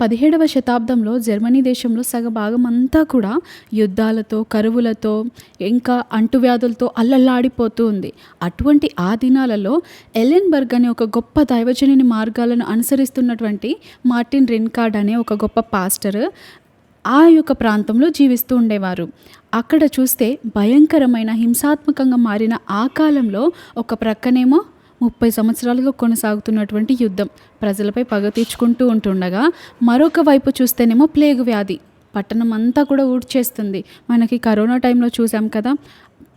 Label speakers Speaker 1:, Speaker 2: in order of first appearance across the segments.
Speaker 1: 17వ శతాబ్దంలో జర్మనీ దేశంలో సగభాగం అంతా కూడా యుద్ధాలతో, కరువులతో, ఇంకా అంటువ్యాధులతో అల్లల్లాడిపోతూ ఉంది. అటువంటి ఆ దినాలలో ఎలెన్బర్గ్ అనే ఒక గొప్ప దైవజనుని మార్గాలను అనుసరిస్తున్నటువంటి మార్టిన్ రిన్కార్డ్ అనే ఒక గొప్ప పాస్టర్ ఆ యొక్క ప్రాంతంలో జీవిస్తూ ఉండేవారు. అక్కడ చూస్తే భయంకరమైన హింసాత్మకంగా మారిన ఆ కాలంలో ఒక ప్రక్కనేమో 30 సంవత్సరాలుగా కొనసాగుతున్నటువంటి యుద్ధం ప్రజలపై పగ తీర్చుకుంటూ ఉంటుండగా, మరొక వైపు చూస్తేనేమో ప్లేగు వ్యాధి పట్టణం అంతా కూడా ఊడ్చేస్తుంది. మనకి కరోనా టైంలో చూసాం కదా.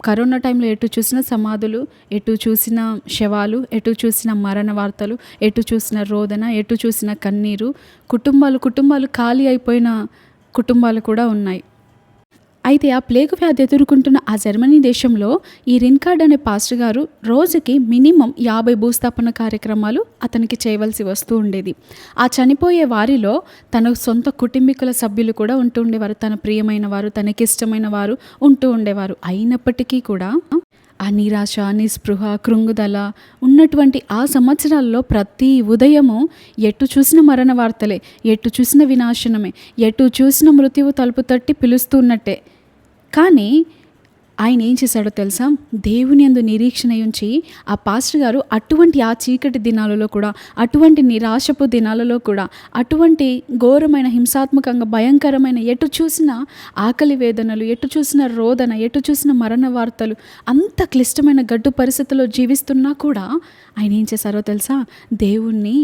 Speaker 1: కరోనా టైంలో ఎటు చూసిన సమాధులు, ఎటు చూసిన శవాలు, ఎటు చూసిన మరణ వార్తలు, ఎటు చూసిన రోదన, ఎటు చూసిన కన్నీరు, కుటుంబాలు ఖాళీ అయిపోయిన కుటుంబాలు కూడా ఉన్నాయి. అయితే ఆ ప్లేగు వ్యాధి ఎదుర్కొంటున్న ఆ జర్మనీ దేశంలో ఈ రిన్కార్డ్ అనే పాస్టర్ గారు రోజుకి మినిమం 50 భూస్థాపన కార్యక్రమాలు అతనికి చేయవలసి వస్తూ ఉండేది. ఆ చనిపోయే వారిలో తన సొంత కుటుంబీకుల సభ్యులు కూడా ఉంటూ ఉండేవారు. తన ప్రియమైన వారు, తనకిష్టమైన వారు ఉంటూ ఉండేవారు. అయినప్పటికీ కూడా ఆ నిరాశ, నిస్పృహ, కృంగుదల ఉన్నటువంటి ఆ సంవత్సరాల్లో ప్రతి ఉదయము ఎటు చూసిన మరణ వార్తలే, ఎటు చూసిన వినాశనమే, ఎటు చూసిన మృత్యువు తలుపు తట్టి పిలుస్తున్నట్టే. కానీ ఆయన ఏం చేశాడో తెలుసా? దేవుని యందు నిరీక్షణ ఉంచి ఆ పాస్టర్ గారు అటువంటి ఆ చీకటి దినాలలో కూడా, అటువంటి నిరాశపు దినాలలో కూడా, అటువంటి ఘోరమైన హింసాత్మకంగా భయంకరమైన ఎటు చూసిన ఆకలి వేదనలు, ఎటు చూసిన రోదన, ఎటు చూసిన మరణ వార్తలు, అంత క్లిష్టమైన గడ్డు పరిస్థితుల్లో జీవిస్తున్నా కూడా ఆయన ఏం చేశారో తెలుసా? దేవుణ్ణి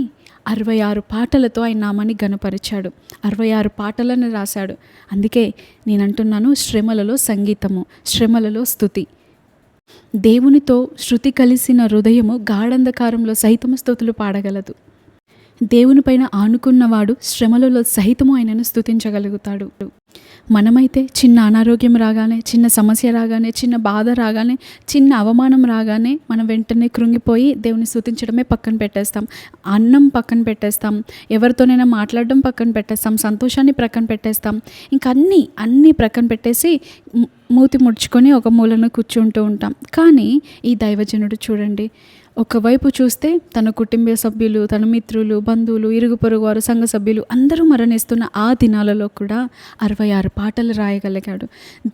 Speaker 1: 66 పాటలతో ఆయన నామాన్ని ఘనపరిచాడు. 66 పాటలను రాశాడు. అందుకే నేను అంటున్నాను, శ్రమలలో సంగీతము, శ్రమలలో స్తుతి. దేవునితో శృతి కలిసిన హృదయము గాఢంధకారంలో సహితము స్తుతులు పాడగలదు. దేవునిపైన ఆనుకున్నవాడు శ్రమలలో సహితము ఆయనను స్తుతించగలుగుతాడు. మనమైతే చిన్న అనారోగ్యం రాగానే, చిన్న సమస్య రాగానే, చిన్న బాధ రాగానే, చిన్న అవమానం రాగానే మనం వెంటనే కృంగిపోయి దేవుని స్తుతించడమే పక్కన పెట్టేస్తాం. అన్నం పక్కన పెట్టేస్తాం, ఎవరితోనైనా మాట్లాడడం పక్కన పెట్టేస్తాం, సంతోషాన్ని ప్రక్కన పెట్టేస్తాం. ఇంకా అన్నీ ప్రక్కన పెట్టేసి మూతి ముడుచుకొని ఒక మూలను కూర్చుంటూ ఉంటాం. కానీ ఈ దైవజనుడు చూడండి, ఒకవైపు చూస్తే తన కుటుంబ సభ్యులు, తన మిత్రులు, బంధువులు, ఇరుగు పొరుగు వారు, సంఘ సభ్యులు అందరూ మరణిస్తున్న ఆ దినాలలో కూడా 66 పాటలు రాయగలిగాడు.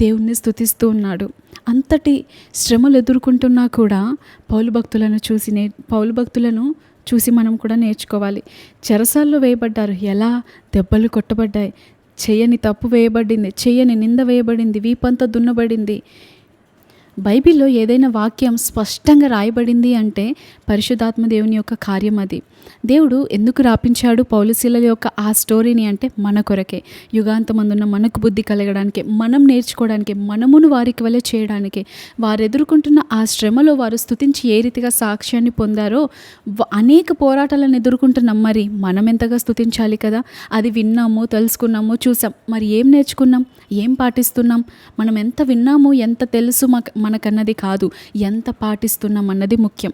Speaker 1: దేవుణ్ణి స్తుతిస్తూ ఉన్నాడు. అంతటి శ్రమలు ఎదుర్కొంటున్నా కూడా పౌలు భక్తులను చూసి మనం కూడా నేర్చుకోవాలి. చెరసాల్లో వేయబడ్డారు, ఎలా దెబ్బలు కొట్టబడ్డాయి, చేయని తప్పు వేయబడింది, చేయని నింద వేయబడింది, వీపంతా దున్నబడింది. బైబిల్లో ఏదైనా వాక్యం స్పష్టంగా రాయబడింది అంటే పరిశుద్ధాత్మ దేవుని యొక్క కార్యం అది. దేవుడు ఎందుకు రాపించాడు పౌలుశీలల యొక్క ఆ స్టోరీని అంటే మన కొరకే, యుగాంతమందున్న మనకు బుద్ధి కలగడానికి, మనం నేర్చుకోవడానికి, మనమును వారికి వలె చేయడానికి. వారు ఎదుర్కొంటున్న ఆ శ్రమలో వారు స్తుతించి ఏ రీతిగా సాక్ష్యాన్ని పొందారో, అనేక పోరాటాలను ఎదుర్కొంటున్నాం. మరి మనం ఎంతగా స్తుతించాలి కదా. అది విన్నాము, తెలుసుకున్నాము, చూసాం. మరి ఏం నేర్చుకున్నాం, ఏం పాటిస్తున్నాం? మనం ఎంత విన్నాము, ఎంత తెలుసు మనకన్నది కాదు, ఎంత పాటిస్తున్నాం అన్నది ముఖ్యం.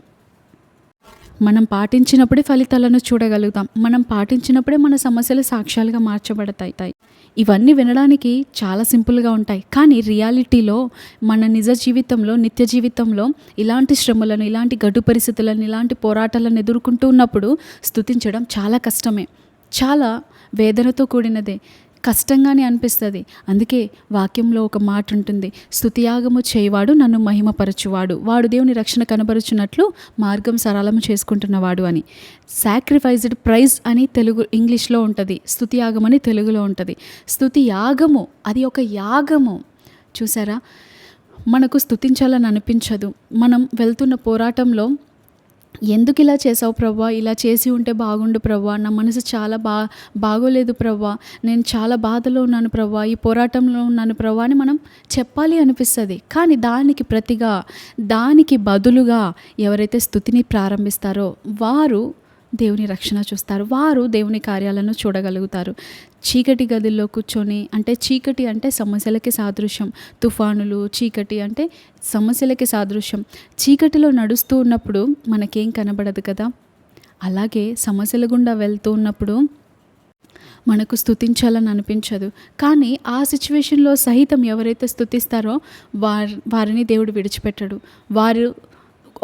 Speaker 1: మనం పాటించినప్పుడే ఫలితాలను చూడగలుగుతాం. మనం పాటించినప్పుడే మన సమస్యలు సాక్ష్యాలుగా మార్చబడతాయి. ఇవన్నీ వినడానికి చాలా సింపుల్గా ఉంటాయి, కానీ రియాలిటీలో మన నిజ జీవితంలో, నిత్య జీవితంలో ఇలాంటి శ్రమలను, ఇలాంటి గడ్డు పరిస్థితులను, ఇలాంటి పోరాటాలను ఎదుర్కొంటూ ఉన్నప్పుడు స్తుతించడం చాలా కష్టమే, చాలా వేదనతో కూడినదే, కష్టంగానే అనిపిస్తుంది. అందుకే వాక్యంలో ఒక మాట ఉంటుంది, స్తుతియాగము చేయవాడు నన్ను మహిమపరచువాడు, వాడు దేవుని రక్షణ కనబరుచున్నట్లు మార్గం సరళము చేసుకుంటున్నవాడు అని. సాక్రిఫైస్డ్ ప్రైజ్ అని ఇంగ్లీష్లో ఉంటుంది, స్తుతియాగం అని తెలుగులో ఉంటుంది. స్తుతి యాగము, అది ఒక యాగము. చూసారా, మనకు స్తుతించాలని అనిపించదు. మనం వెళ్తున్న పోరాటంలో ఎందుకు ఇలా చేసావు ప్రభువా, ఇలా చేసి ఉంటే బాగుండు ప్రభువా, నా మనసు చాలా బాగోలేదు ప్రభువా, నేను చాలా బాధలో ఉన్నాను ప్రభువా, ఈ పోరాటంలో ఉన్నాను ప్రభువా అని మనం చెప్పాలి అనిపిస్తుంది. కానీ దానికి బదులుగా ఎవరైతే స్తుతిని ప్రారంభిస్తారో వారు దేవుని రక్షణ చూస్తారు, వారు దేవుని కార్యాలను చూడగలుగుతారు. చీకటి గదిలో కూర్చొని, అంటే చీకటి అంటే సమస్యలకి సాదృశ్యం, తుఫానులు, చీకటి అంటే సమస్యలకి సాదృశ్యం. చీకటిలో నడుస్తూ ఉన్నప్పుడు మనకేం కనబడదు కదా. అలాగే సమస్యల గుండా వెళ్తూ ఉన్నప్పుడు మనకు స్తుతించాలని అనిపించదు. కానీ ఆ సిచ్యువేషన్లో సహితం ఎవరైతే స్తుతిస్తారో వారిని దేవుడు విడిచిపెట్టడు. వారు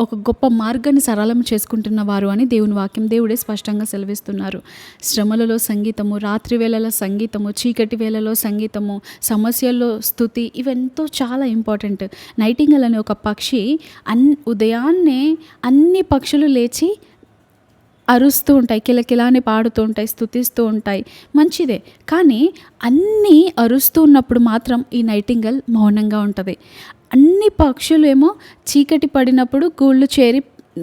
Speaker 1: ఒక గొప్ప మార్గాన్ని సరళం చేసుకుంటున్న వారు అని దేవుని వాక్యం దేవుడే స్పష్టంగా సెలవిస్తున్నారు. శ్రమలలో సంగీతము, రాత్రి వేళల సంగీతము, చీకటి వేళలో సంగీతము, సమస్యల్లో స్తుతి, ఇవెంతో చాలా ఇంపార్టెంట్. నైటింగేల్ అనే ఒక పక్షి ఉదయాన్నే అన్ని పక్షులు లేచి అరుస్తూ ఉంటాయి, కిలకిలా అని పాడుతూ ఉంటాయి, స్తుతిస్తూ ఉంటాయి, మంచిదే. కానీ అన్నీ అరుస్తూ ఉన్నప్పుడు మాత్రం ఈ నైటింగేల్ మౌనంగా ఉంటుంది. అన్ని పక్షులు ఏమో చీకటి పడినప్పుడు గూళ్ళు చేరి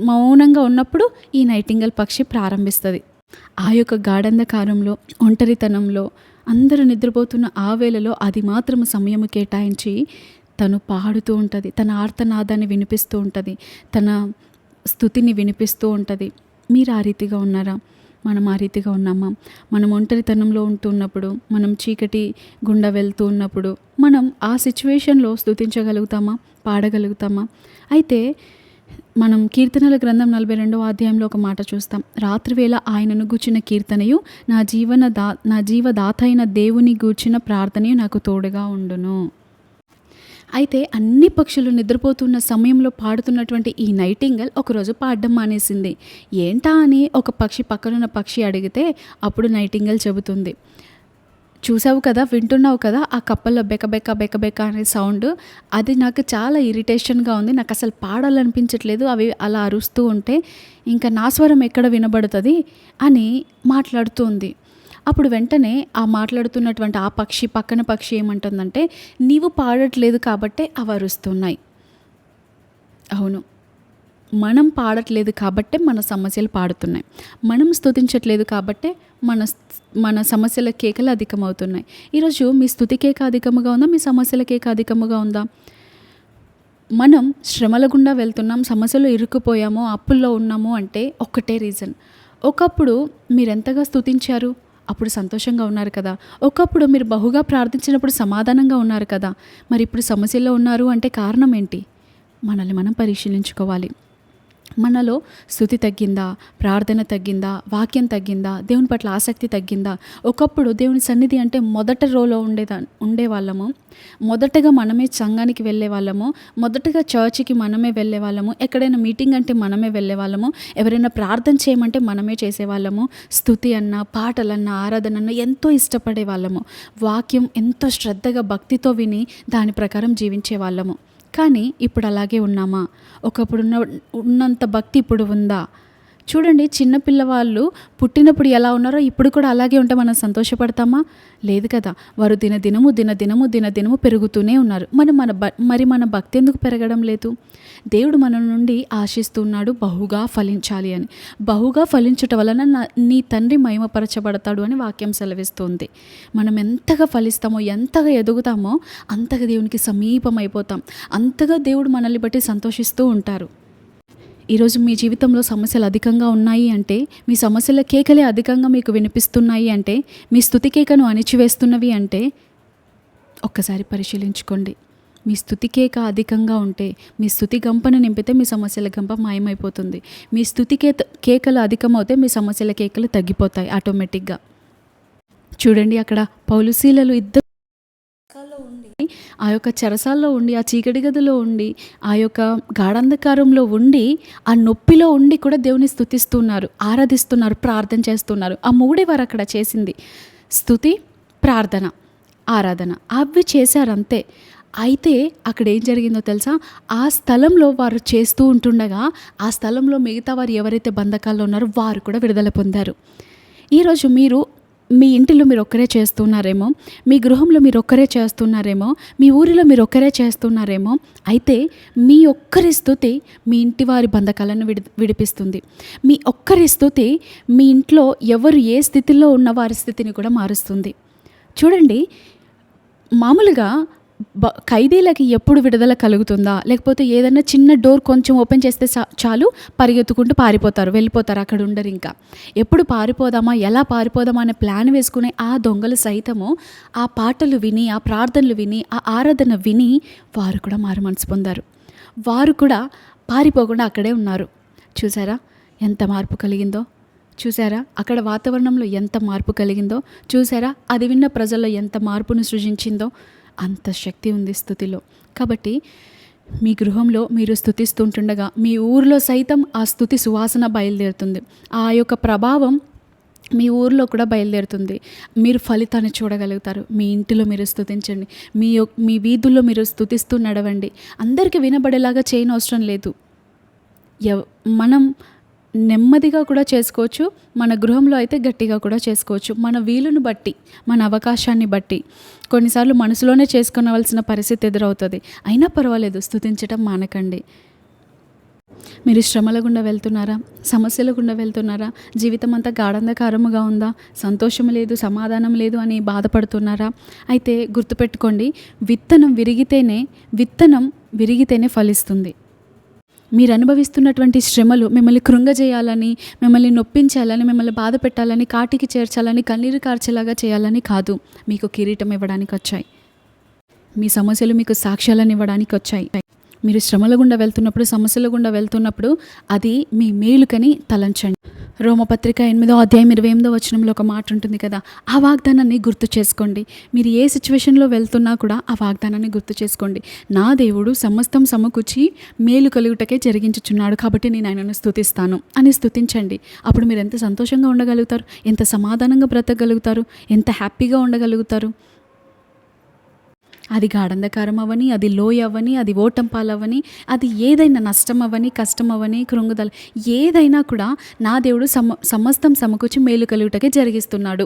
Speaker 1: మౌనంగా ఉన్నప్పుడు ఈ నైటింగేల్ పక్షి ప్రారంభిస్తుంది. ఆ యొక్క గాఢంధకారంలో, ఒంటరితనంలో, అందరూ నిద్రపోతున్న ఆ వేళలో అది మాత్రం సమయము కేటాయించి తను పాడుతూ ఉంటుంది, తన ఆర్తనాదాన్ని వినిపిస్తూ ఉంటుంది, తన స్తుతిని వినిపిస్తూ ఉంటుంది. మీరు ఆ రీతిగా ఉన్నారా? మనం ఆ రీతిగా ఉన్నామా? మనం ఒంటరితనంలో ఉంటున్నప్పుడు, మనం చీకటి గుండా వెళ్తూ ఉన్నప్పుడు మనం ఆ సిచ్యువేషన్లో స్తుతించగలుగుతామా, పాడగలుగుతామా? అయితే మనం కీర్తనల గ్రంథం 42వ అధ్యాయంలో ఒక మాట చూస్తాం. రాత్రివేళ ఆయనను గూర్చిన కీర్తనయు, నా జీవదాత అయిన దేవుని గూర్చిన ప్రార్థనయు నాకు తోడుగా ఉండును. అయితే అన్ని పక్షులు నిద్రపోతున్న సమయంలో పాడుతున్నటువంటి ఈ నైటింగేల్ ఒకరోజు పాడడం మానేసింది. ఏంటా అని ఒక పక్షి, పక్కనున్న పక్షి అడిగితే అప్పుడు నైటింగేల్ చెబుతుంది, చూసావు కదా, వింటున్నావు కదా, ఆ కప్పల్లో బెకబెక బెకబెక అనే సౌండ్, అది నాకు చాలా ఇరిటేషన్గా ఉంది, నాకు అసలు పాడాలనిపించట్లేదు, అవి అలా అరుస్తూ ఉంటే ఇంకా నా స్వరం ఎక్కడ వినబడుతుంది అని మాట్లాడుతుంది. అప్పుడు వెంటనే ఆ మాట్లాడుతున్నటువంటి ఆ పక్షి, పక్కన పక్షి ఏమంటుందంటే, నీవు పాడట్లేదు కాబట్టే అవి అరుస్తున్నాయి. అవును, మనం పాడట్లేదు కాబట్టే మన సమస్యలు పాడుతున్నాయి. మనం స్తుతించట్లేదు కాబట్టే మన సమస్యల కేకలు అధికమవుతున్నాయి. ఈరోజు మీ స్తుతి కేక అధికముగా ఉందా? మీ సమస్యల కేక అధికముగా ఉందా? మనం శ్రమల గుండా వెళ్తున్నాం, సమస్యలో ఇరుక్కుపోయాము, అప్పుల్లో ఉన్నాము అంటే ఒక్కటే రీజన్. ఒకప్పుడు మీరెంతగా స్తుతించారు, అప్పుడు సంతోషంగా ఉన్నారు కదా. ఒకప్పుడు మీరు బహుగా ప్రార్థించినప్పుడు సమాధానంగా ఉన్నారు కదా. మరి ఇప్పుడు సమస్యల్లో ఉన్నారు అంటే కారణం ఏంటి? మనల్ని మనం పరిశీలించుకోవాలి. మనలో స్తుతి తగ్గిందా, ప్రార్థన తగ్గిందా, వాక్యం తగ్గిందా, దేవుని పట్ల ఆసక్తి తగ్గిందా? ఒకప్పుడు దేవుని సన్నిధి అంటే మొదట రోలో ఉండేవాళ్ళము, మొదటగా మనమే సంఘానికి వెళ్ళే వాళ్ళము, మొదటగా చర్చికి మనమే వెళ్ళే వాళ్ళము, ఎక్కడైనా మీటింగ్ అంటే మనమే వెళ్ళే వాళ్ళము, ఎవరైనా ప్రార్థన చేయమంటే మనమే చేసేవాళ్ళము, స్తుతి అన్న, పాటలన్న, ఆరాధన అన్న ఎంతో ఇష్టపడే వాళ్ళము, వాక్యం ఎంతో శ్రద్ధగా భక్తితో విని దాని ప్రకారం జీవించే వాళ్ళము. కానీ ఇప్పుడు అలాగే ఉన్నామా? ఒకప్పుడు ఉన్నంత భక్తి ఇప్పుడు ఉందా? చూడండి, చిన్నపిల్లవాళ్ళు పుట్టినప్పుడు ఎలా ఉన్నారో ఇప్పుడు కూడా అలాగే ఉంటే మనం సంతోషపడతామా? లేదు కదా. వారు దినదినము పెరుగుతూనే ఉన్నారు. మన భక్తి ఎందుకు పెరగడం లేదు? దేవుడు మన నుండి ఆశిస్తున్నాడు బహుగా ఫలించాలి అని. బహుగా ఫలించుట వలన నీ తండ్రి మహిమపరచబడతాడు అని వాక్యం సెలవిస్తుంది. మనం ఎంతగా ఫలిస్తామో, ఎంతగా ఎదుగుతామో అంతగా దేవునికి సమీపమైపోతాం, అంతగా దేవుడు మనల్ని బట్టి సంతోషిస్తూ ఉంటారు. ఈరోజు మీ జీవితంలో సమస్యలు అధికంగా ఉన్నాయి అంటే, మీ సమస్యల కేకలే అధికంగా మీకు వినిపిస్తున్నాయి అంటే, మీ స్తుతి కేకను అణిచివేస్తున్నవి అంటే ఒక్కసారి పరిశీలించుకోండి. మీ స్తుతి కేక అధికంగా ఉంటే, మీ స్తుతి గంపను నింపితే మీ సమస్యల గంప మాయమైపోతుంది. మీ స్తుతి కేకలు అధికమవుతే మీ సమస్యల కేకలు తగ్గిపోతాయి ఆటోమేటిక్గా. చూడండి, అక్కడ పౌలు శీలలు ఇద్దరు ఆ యొక్క చెరసాల్లో ఉండి, ఆ చీకటి గదిలో ఉండి, ఆ యొక్క గాఢంధకారంలో ఉండి, ఆ నొప్పిలో ఉండి కూడా దేవుని స్తుతిస్తున్నారు, ఆరాధిస్తున్నారు, ప్రార్థన చేస్తున్నారు. ఆ మూడే వారు అక్కడ చేసింది, స్తుతి, ప్రార్థన, ఆరాధన. అవి చేశారంతే. అయితే అక్కడ ఏం జరిగిందో తెలుసా? ఆ స్థలంలో వారు చేస్తూ ఉంటుండగా ఆ స్థలంలో మిగతా వారు ఎవరైతే బంధకాల్లో ఉన్నారో వారు కూడా విడుదల పొందారు. ఈరోజు మీరు మీ ఇంటిలో మీరు ఒక్కరే చేస్తున్నారేమో, మీ గృహంలో మీరు ఒక్కరే చేస్తున్నారేమో, మీ ఊరిలో మీరు ఒక్కరే చేస్తున్నారేమో. అయితే మీ ఒక్కరి స్తుతి మీ ఇంటి వారి బంధకాలను విడిపిస్తుంది. మీ ఒక్కరి స్తుతి మీ ఇంట్లో ఎవరు ఏ స్థితిలో ఉన్న వారి స్థితిని కూడా మారుస్తుంది. చూడండి, మామూలుగా ఖైదీలకి ఎప్పుడు విడుదల కలుగుతుందా, లేకపోతే ఏదైనా చిన్న డోర్ కొంచెం ఓపెన్ చేస్తే చాలు పరిగెత్తుకుంటూ పారిపోతారు, వెళ్ళిపోతారు, అక్కడ ఉండరు. ఇంకా ఎప్పుడు పారిపోదామా, ఎలా పారిపోదామా అనే ప్లాన్ వేసుకునే ఆ దొంగలు సైతము ఆ పాటలు విని, ఆ ప్రార్థనలు విని, ఆ ఆరాధన విని వారు కూడా మారు మనసు పొందారు. వారు కూడా పారిపోకుండా అక్కడే ఉన్నారు. చూసారా ఎంత మార్పు కలిగిందో? చూసారా అక్కడ వాతావరణంలో ఎంత మార్పు కలిగిందో? చూసారా అది విన్న ప్రజల్లో ఎంత మార్పును సృజించిందో? అంత శక్తి ఉంది స్తుతిలో. కాబట్టి మీ గృహంలో మీరు స్తుతిస్తుంటుండగా మీ ఊరిలో సైతం ఆ స్తుతి సువాసన బయలుదేరుతుంది. ఆ యొక్క ప్రభావం మీ ఊరిలో కూడా బయలుదేరుతుంది. మీరు ఫలితాన్ని చూడగలుగుతారు. మీ ఇంటిలో మీరు స్తుతించండి. మీ వీధుల్లో మీరు స్తుతిస్తూ నడవండి. అందరికీ వినబడేలాగా చేయనవసరం లేదు. మనం నెమ్మదిగా కూడా చేసుకోవచ్చు. మన గృహంలో అయితే గట్టిగా కూడా చేసుకోవచ్చు. మన వీలుని బట్టి, మన అవకాశాన్ని బట్టి. కొన్నిసార్లు మనసులోనే చేసుకొనవలసిన పరిస్థితి ఎదురవుతుంది. అయినా పర్వాలేదు, స్తుతించటం మానకండి. మీరు శ్రమల గుండా వెళ్తున్నారా? సమస్యల గుండా వెళ్తున్నారా? జీవితం అంతా గాఢంధకారముగా ఉందా? సంతోషం లేదు, సమాధానం లేదు అని బాధపడుతున్నారా? అయితే గుర్తుపెట్టుకోండి, విత్తనం విరిగితేనే ఫలిస్తుంది. మీరు అనుభవిస్తున్నటువంటి శ్రమలు మిమ్మల్ని కృంగజేయాలని, మిమ్మల్ని నొప్పించాలని, మిమ్మల్ని బాధ పెట్టాలని, కాటికి చేర్చాలని, కన్నీరు కార్చేలాగా చేయాలని కాదు. మీకు కిరీటం ఇవ్వడానికి వచ్చాయి. మీ సమస్యలు మీకు సాక్ష్యాలను ఇవ్వడానికి వచ్చాయి. మీరు శ్రమల గుండా వెళ్తున్నప్పుడు, సమస్యల గుండా వెళ్తున్నప్పుడు అది మీ మేలుకని తలంచండి. రోమపత్రిక 8వ అధ్యాయం 28వ వచనంలో ఒక మాట ఉంటుంది కదా, ఆ వాగ్దానాన్ని గుర్తు చేసుకోండి. మీరు ఏ సిచ్యువేషన్లో వెళ్తున్నా కూడా ఆ వాగ్దానాన్ని గుర్తు చేసుకోండి. నా దేవుడు సమస్తం సమకూర్చి మేలు కలుగుటకే జరిగించుచున్నాడు, కాబట్టి నేను ఆయనను స్తుతిస్తాను అని స్తుతించండి. అప్పుడు మీరు ఎంత సంతోషంగా ఉండగలుగుతారు, ఎంత సమాధానంగా బ్రతకగలుగుతారు, ఎంత హ్యాపీగా ఉండగలుగుతారు. అది గాఢంధకారం అవ్వని, అది లోయ అవ్వని, అది ఓటంపాలవ్వని, అది ఏదైనా నష్టం అవ్వని, కష్టం అవ్వని, కృంగుదల ఏదైనా కూడా నా దేవుడు సమస్తం సమకూర్చి మేలు కలుగుటకే జరిగిస్తున్నాడు.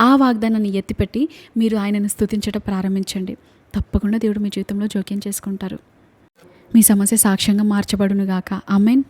Speaker 1: ఆ వాగ్దానాన్ని ఎత్తిపెట్టి మీరు ఆయనను స్తుతించడం ప్రారంభించండి. తప్పకుండా దేవుడు మీ జీవితంలో జోక్యం చేసుకుంటారు. మీ సమస్య సాక్ష్యంగా మార్చబడునుగాక. ఆమేన్.